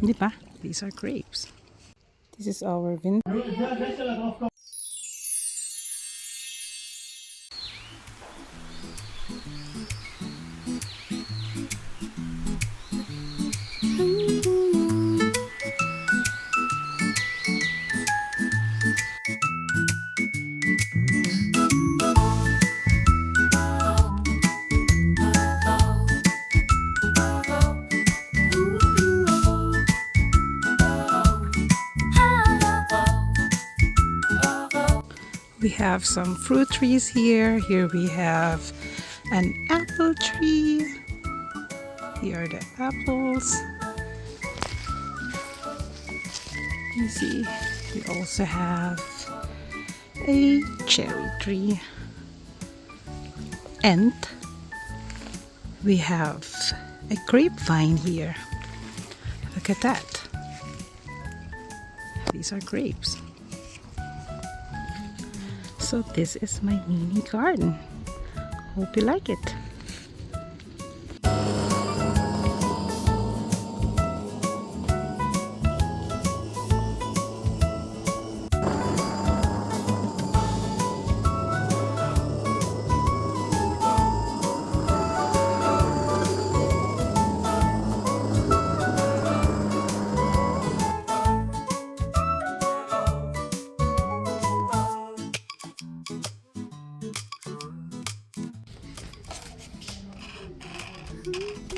Diba? These are grapes. This is our vintage. We have some fruit trees here. Here we have an apple tree. Here are the apples. You see, we also have a cherry tree. And we have a grapevine here. Look at that. These are grapes. So this is my mini garden. Hope you like it.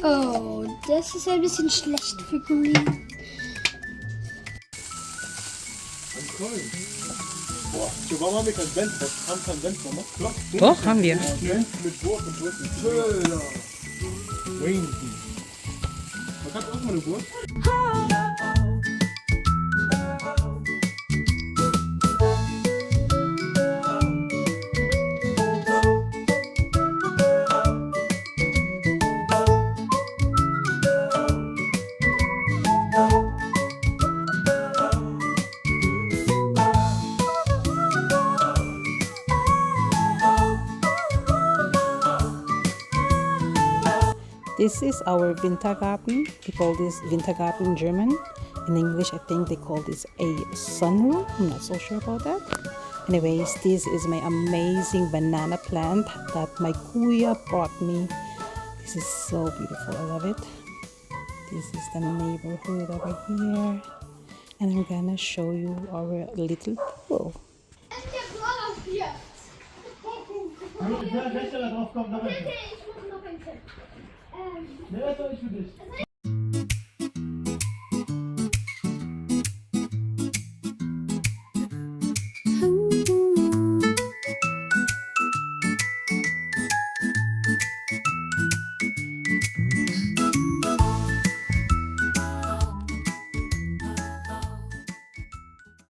Oh, das ist ein bisschen schlecht für Green. Boah, warum haben wir kein Senf? Haben kein Senf, Mama? Doch, haben wir. Senf mit Wurst und Wurst. Schöner. Wayne. Man kann auch mal eine Wurst. This is our Wintergarten. We call this Wintergarten in German. In English, I think they call this a sunroom. I'm not so sure about that. Anyways, this is my amazing banana plant that my kuya brought me. This is so beautiful. I love it. This is the neighborhood over here. And I'm gonna show you our little pool. Ja, drauf kommt, noch ein Tipp. Nee, das ist für dich.